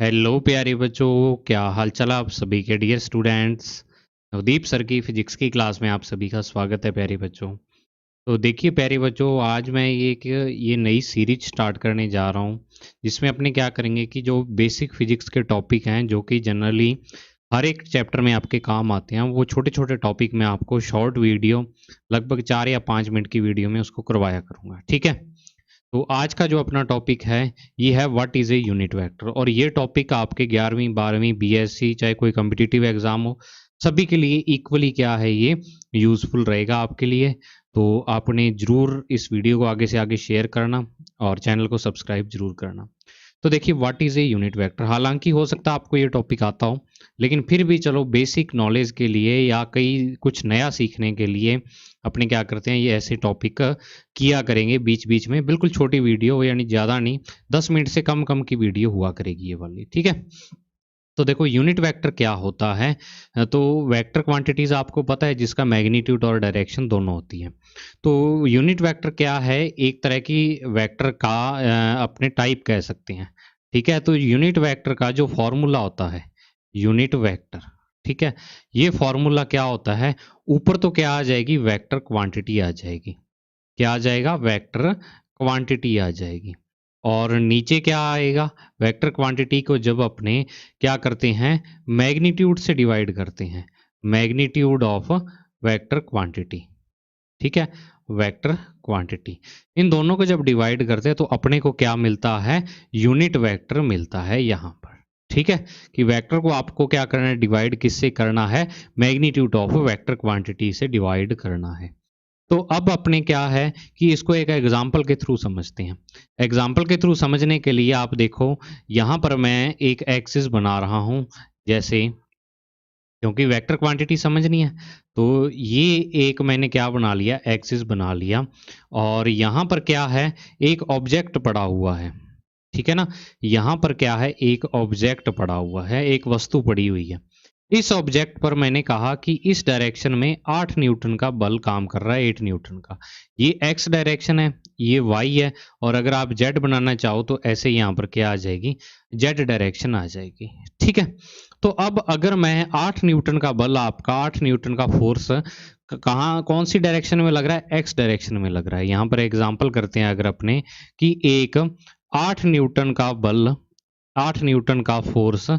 Hello प्यारे बच्चों, क्या हाल चाल आप सभी के डियर स्टूडेंट्स। नवदीप सर की फिजिक्स की क्लास में आप सभी का स्वागत है प्यारे बच्चों। तो देखिए प्यारे बच्चों, आज मैं ये नई सीरीज स्टार्ट करने जा रहा हूँ, जिसमें अपने क्या करेंगे कि जो बेसिक फिजिक्स के टॉपिक हैं जो कि जनरली हर एक चैप्टर में आपके काम आते हैं, वो छोटे छोटे टॉपिक में आपको शॉर्ट वीडियो लगभग 4 या 5 मिनट की वीडियो में उसको करवाया करूँगा। ठीक है। तो आज का जो अपना टॉपिक है ये है what is a unit vector, और ये टॉपिक आपके 11वीं 12वीं बीएससी चाहे कोई कम्पिटिटिव एग्जाम हो, सभी के लिए इक्वली क्या है, ये यूज़फुल रहेगा आपके लिए। तो आपने ज़रूर इस वीडियो को आगे से आगे शेयर करना और चैनल को सब्सक्राइब जरूर करना। तो देखिए what is a unit vector, हालांकि हो सकता है आपको ये टॉपिक आता हो, लेकिन फिर भी चलो बेसिक नॉलेज के लिए या कई कुछ नया सीखने के लिए अपने क्या करते हैं, ये ऐसे टॉपिक किया करेंगे बीच बीच में। बिल्कुल छोटी वीडियो, यानी ज़्यादा नहीं, 10 मिनट से कम कम की वीडियो हुआ करेगी ये वाली। ठीक है। तो देखो यूनिट वेक्टर क्या होता है। तो वेक्टर क्वांटिटीज आपको पता है, जिसका मैग्नीट्यूड और डायरेक्शन दोनों होती है। तो यूनिट वेक्टर क्या है, एक तरह की वेक्टर का अपने टाइप कह सकते हैं। ठीक है। तो यूनिट वेक्टर का जो फॉर्मूला होता है, यूनिट वेक्टर, ठीक है, ये फॉर्मूला क्या होता है, ऊपर तो क्या आ जाएगी, वेक्टर क्वांटिटी आ जाएगी। क्या आ जाएगा, वेक्टर क्वांटिटी आ जाएगी। और नीचे क्या आएगा, वेक्टर क्वांटिटी को जब अपने क्या करते हैं, मैग्नीट्यूड से डिवाइड करते हैं, मैग्नीट्यूड ऑफ वेक्टर क्वांटिटी। ठीक है। वेक्टर क्वांटिटी, इन दोनों को जब डिवाइड करते हैं तो अपने को क्या मिलता है, यूनिट वेक्टर मिलता है यहाँ पर। ठीक है। कि वेक्टर को आपको क्या करना है, डिवाइड किससे करना है, मैग्नीट्यूड ऑफ वेक्टर क्वांटिटी से डिवाइड करना है। तो अब अपने क्या है कि इसको एक एग्जाम्पल के थ्रू समझते हैं। एग्जाम्पल के थ्रू समझने के लिए आप देखो, यहाँ पर मैं एक एक्सिस बना रहा हूँ, जैसे, क्योंकि वेक्टर क्वांटिटी समझनी है, तो ये एक मैंने क्या बना लिया, एक्सिस बना लिया। और यहाँ पर क्या है, एक ऑब्जेक्ट पड़ा हुआ है। ठीक है ना। यहाँ पर क्या है, एक ऑब्जेक्ट पड़ा हुआ है, एक वस्तु पड़ी हुई है। इस ऑब्जेक्ट पर मैंने कहा कि इस डायरेक्शन में 8 न्यूटन का बल काम कर रहा है, 8 न्यूटन का। ये एक्स डायरेक्शन है, ये वाई है, और अगर आप जेड बनाना चाहो तो ऐसे यहाँ पर क्या आ जाएगी, जेड डायरेक्शन आ जाएगी। ठीक है। तो अब अगर मैं 8 न्यूटन का बल, आपका 8 न्यूटन का फोर्स कहाँ, कौन सी डायरेक्शन में लग रहा है, एक्स डायरेक्शन में लग रहा है। यहाँ पर एग्जाम्पल करते हैं अगर अपने, कि एक 8 न्यूटन का बल, 8 न्यूटन का फोर्स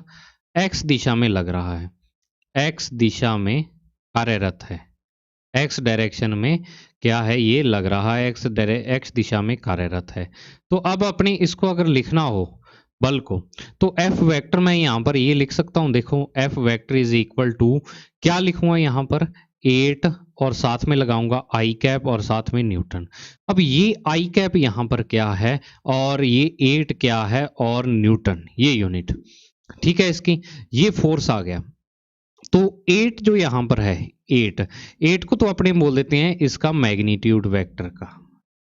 एक्स दिशा में लग रहा है, एक्स दिशा में कार्यरत है, एक्स डायरेक्शन में क्या है, ये लग रहा है, एक्स दिशा में कार्यरत है। तो अब अपने इसको अगर लिखना हो बल को, तो एफ वेक्टर मैं यहाँ पर ये लिख सकता हूँ। देखो F vector is equal to, क्या लिखूंगा यहाँ पर, 8, और साथ में लगाऊंगा आई कैप, और साथ में न्यूटन। अब ये आई कैप यहाँ पर क्या है, और ये 8 क्या है, और न्यूटन ये यूनिट। ठीक है। इसकी ये फोर्स आ गया। तो 8 जो यहां पर है, 8, 8 को तो अपने बोल देते हैं इसका मैग्नीट्यूड वेक्टर का।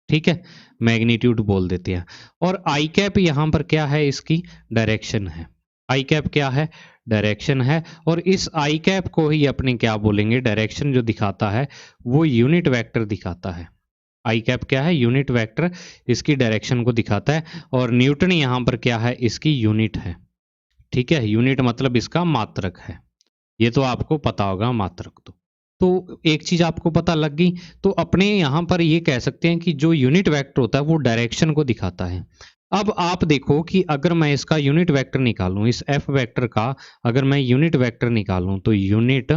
ठीक है। मैग्नीट्यूड बोल देते हैं। और आई कैप यहां पर क्या है, इसकी डायरेक्शन है। आई कैप क्या है, डायरेक्शन है। और इस आई कैप को ही अपने क्या बोलेंगे, डायरेक्शन जो दिखाता है वो यूनिट वेक्टर दिखाता है। आई कैप क्या है, यूनिट वेक्टर, इसकी डायरेक्शन को दिखाता है। और न्यूटन यहां पर क्या है, इसकी यूनिट है। ठीक है। यूनिट मतलब इसका मात्रक है, ये तो आपको पता होगा मात्रक। तो एक चीज आपको पता लग गई। तो अपने यहां पर ये कह सकते हैं कि जो यूनिट वेक्टर होता है वो डायरेक्शन को दिखाता है। अब आप देखो कि अगर मैं इसका यूनिट वेक्टर निकालूं, इस एफ वेक्टर का अगर मैं यूनिट वेक्टर निकालूं, तो यूनिट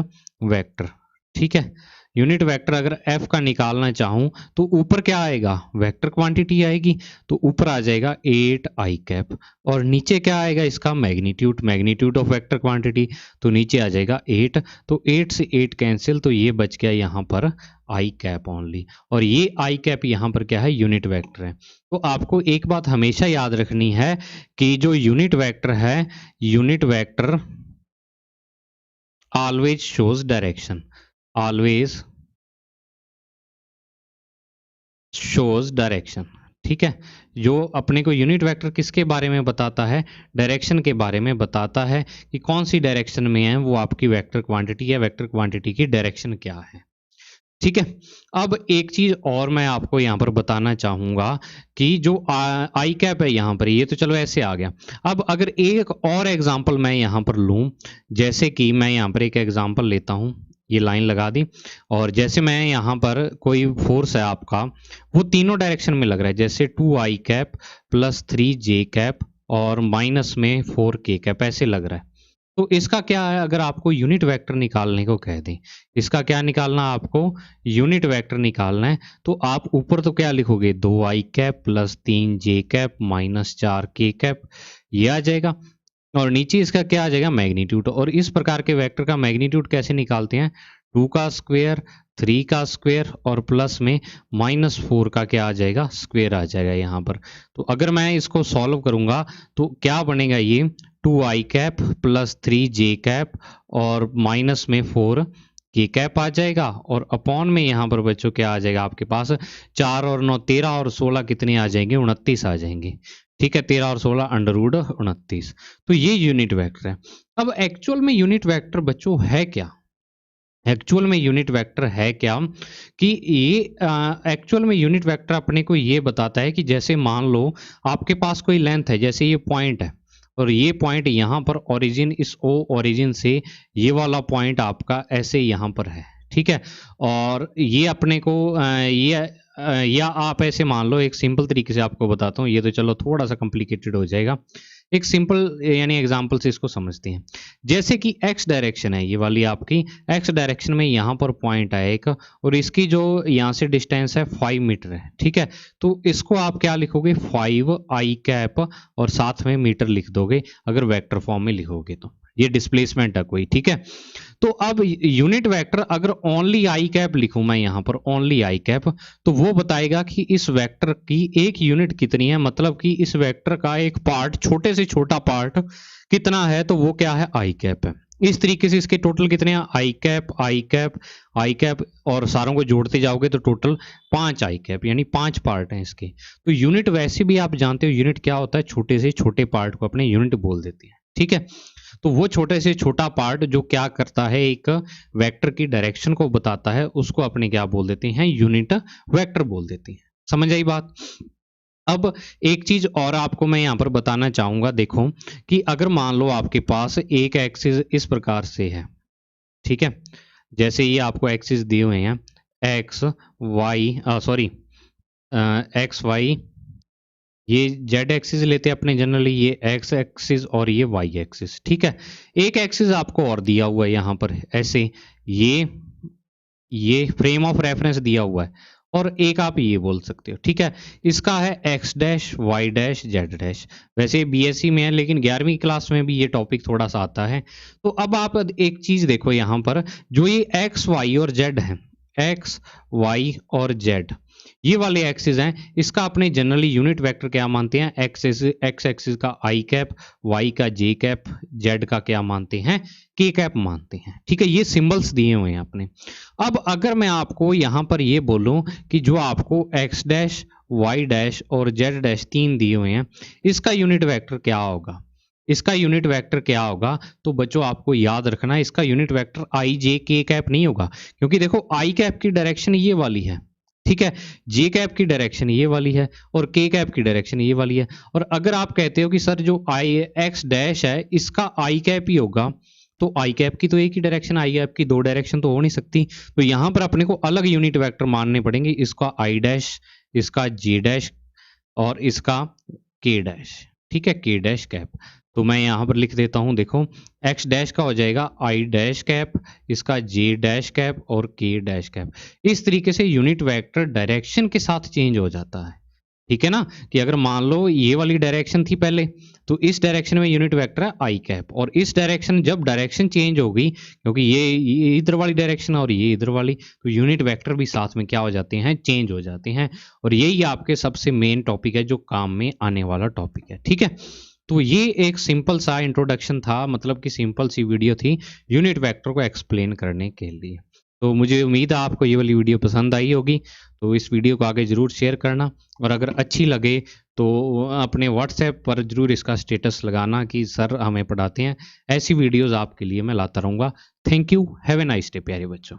वेक्टर, ठीक है, यूनिट वेक्टर अगर एफ का निकालना चाहूं तो ऊपर क्या आएगा, वेक्टर क्वांटिटी आएगी। तो ऊपर आ जाएगा 8 आई कैप, और नीचे क्या आएगा, इसका magnitude, magnitude of vector quantity. तो नीचे आ जाएगा 8, तो 8 से 8 कैंसिल, तो ये बच गया यहाँ पर आई कैप ओनली। और ये आई कैप यहाँ पर क्या है, यूनिट वेक्टर है। तो आपको एक बात हमेशा याद रखनी है कि जो यूनिट वेक्टर है, unit vector always shows direction, always shows direction. ठीक है। जो अपने को यूनिट वेक्टर किसके बारे में बताता है, डायरेक्शन के बारे में बताता है, कि कौन सी डायरेक्शन में है वो आपकी वेक्टर क्वांटिटी है, वेक्टर क्वांटिटी की डायरेक्शन क्या है। ठीक है। अब एक चीज़ और मैं आपको यहाँ पर बताना चाहूँगा कि जो आई कैप है यहाँ पर, ये तो चलो ऐसे आ गया। अब अगर एक और एग्जांपल मैं यहाँ पर लूँ, जैसे कि मैं यहाँ पर एक एग्जांपल लेता हूँ, ये लाइन लगा दी, और जैसे मैं यहाँ पर कोई फोर्स है आपका, वो तीनों डायरेक्शन में लग रहा है, जैसे 2i cap plus 3j cap और माइनस में 4k कैप, ऐसे लग रहा है। तो इसका क्या है, अगर आपको यूनिट वेक्टर निकालने को कह दें, इसका क्या निकालना है आपको, यूनिट वेक्टर निकालना है, तो आप ऊपर तो क्या लिखोगे, 2i cap plus 3j cap minus 4k cap, ये आ जाएगा, और नीचे इसका क्या आ जाएगा, मैग्नीट्यूड। और इस प्रकार के वेक्टर का मैग्नीट्यूड कैसे निकालते हैं, 2 का स्क्वायर, 3 का स्क्वायर और प्लस में -4 का क्या आ जाएगा, स्क्वायर आ जाएगा यहाँ पर। तो अगर मैं इसको सॉल्व करूंगा तो क्या बनेगा, ये 2i cap plus 3j cap और माइनस में 4k कैप आ जाएगा, और अपॉन में यहाँ पर बच्चों क्या आ जाएगा आपके पास, 4 और 9 13 और 16 कितने आ जाएंगे, 29 आ जाएंगे। ठीक है, 13 और 16 √29। तो ये यूनिट वेक्टर है। अब एक्चुअल में यूनिट वेक्टर बच्चों है क्या, एक्चुअल में यूनिट वेक्टर है क्या, कि ये एक्चुअल में यूनिट वेक्टर अपने को ये बताता है कि जैसे मान लो आपके पास कोई लेंथ है, जैसे ये पॉइंट है, और ये पॉइंट यहाँ पर ओरिजिन, इस ओ ओरिजिन से ये वाला पॉइंट आपका ऐसे यहाँ पर है, ठीक है। और ये अपने को या आप ऐसे मान लो, एक सिंपल तरीके से आपको बताता हूँ, ये तो चलो थोड़ा सा कॉम्प्लिकेटेड हो जाएगा, एक सिंपल यानी एग्जांपल से इसको समझते हैं। जैसे कि एक्स डायरेक्शन है, ये वाली आपकी एक्स डायरेक्शन में यहाँ पर पॉइंट है एक, और इसकी जो यहाँ से डिस्टेंस है 5 मीटर है, ठीक है। तो इसको आप क्या लिखोगे, 5i कैप और साथ में मीटर लिख दोगे, अगर वेक्टर फॉर्म में लिखोगे तो ये डिस्प्लेसमेंट है कोई, ठीक है। तो अब यूनिट वेक्टर अगर ओनली आई कैप लिखूं मैं यहाँ पर, ओनली आई कैप, तो वो बताएगा कि इस वेक्टर की एक यूनिट कितनी है, मतलब कि इस वेक्टर का एक पार्ट, छोटे से छोटा पार्ट कितना है, तो वो क्या है, आई कैप है। इस तरीके से इसके टोटल कितने हैं, आई कैप आई कैप आई कैप, और सारों को जोड़ते जाओगे तो टोटल 5 आई कैप, यानी 5 पार्ट हैं इसके। तो यूनिट वैसे भी आप जानते हो, यूनिट क्या होता है, छोटे से छोटे पार्ट को अपने यूनिट बोल देते हैं, ठीक है। तो वो छोटे से छोटा पार्ट जो क्या करता है, एक वेक्टर की डायरेक्शन को बताता है, उसको अपने क्या बोल देते हैं, यूनिट वेक्टर बोल देते हैं। समझ आई बात। अब एक चीज और आपको मैं यहाँ पर बताना चाहूंगा, देखो कि अगर मान लो आपके पास एक एक्सिस इस प्रकार से है, ठीक है, जैसे ये आपको एक्सिस दिए हुए हैं, एक्स वाई एक्स वाई, ये जेड एक्सिस लेते हैं अपने जनरली, ये एक्स एक्सिस और ये वाई एक्सिस, ठीक है। एक एक्सिस आपको और दिया हुआ है यहाँ पर ऐसे, ये फ्रेम ऑफ रेफरेंस दिया हुआ है, और एक आप ये बोल सकते हो, ठीक है। इसका है X dash Y dash Z dash. वैसे बीएससी में है, लेकिन 11वीं क्लास में भी ये टॉपिक थोड़ा सा आता है। तो अब आप एक चीज देखो यहाँ पर, जो ये एक्स वाई और जेड है, एक्स वाई और जेड, ये वाले एक्सिस हैं, इसका अपने जनरली यूनिट वेक्टर क्या मानते हैं, एक्स एक्सिस का आई कैप, वाई का जे कैप, जेड का क्या मानते हैं, के कैप मानते हैं, ठीक है। ये सिंबल्स दिए हुए हैं अपने। अब अगर मैं आपको यहाँ पर ये बोलूं कि जो आपको एक्स डैश वाई डैश और जेड डैश 3 दिए हुए हैं, इसका यूनिट वेक्टर क्या होगा, इसका यूनिट वेक्टर क्या होगा, तो बच्चों आपको याद रखना, इसका यूनिट वेक्टर आई जे के कैप नहीं होगा, क्योंकि देखो आई कैप की डायरेक्शन ये वाली है, ठीक है, जे कैप की डायरेक्शन ये वाली है, और के कैप की डायरेक्शन ये वाली है। और अगर आप कहते हो कि सर जो आई एक्स डैश है इसका आई कैप ही होगा, तो आई कैप की तो एक ही डायरेक्शन, आई कैप की 2 डायरेक्शन तो हो नहीं सकती, तो यहां पर अपने को अलग यूनिट वेक्टर मानने पड़ेंगे, इसका आई डैश, इसका जे डैश और इसका के डैश, ठीक है, के डैश कैप। तो मैं यहाँ पर लिख देता हूँ, देखो एक्स डैश का हो जाएगा आई डैश कैप, इसका जे डैश कैप और के डैश कैप। इस तरीके से यूनिट वेक्टर डायरेक्शन के साथ चेंज हो जाता है, ठीक है ना। कि अगर मान लो ये वाली डायरेक्शन थी पहले, तो इस डायरेक्शन में यूनिट वेक्टर है आई कैप, और इस डायरेक्शन जब डायरेक्शन चेंज हो गई, क्योंकि ये इधर वाली डायरेक्शन और ये इधर वाली, तो यूनिट वेक्टर भी साथ में क्या हो जाते हैं, चेंज हो जाते हैं। और यही आपके सबसे मेन टॉपिक है, जो काम में आने वाला टॉपिक है, ठीक है। तो ये एक सिंपल सा इंट्रोडक्शन था, मतलब कि सिंपल सी वीडियो थी यूनिट वेक्टर को एक्सप्लेन करने के लिए। तो मुझे उम्मीद है आपको ये वाली वीडियो पसंद आई होगी, तो इस वीडियो को आगे ज़रूर शेयर करना, और अगर अच्छी लगे तो अपने व्हाट्सएप पर ज़रूर इसका स्टेटस लगाना कि सर हमें पढ़ाते हैं। ऐसी वीडियोज़ आपके लिए मैं लाता रहूँगा। Thank you, have a nice day प्यारे बच्चों।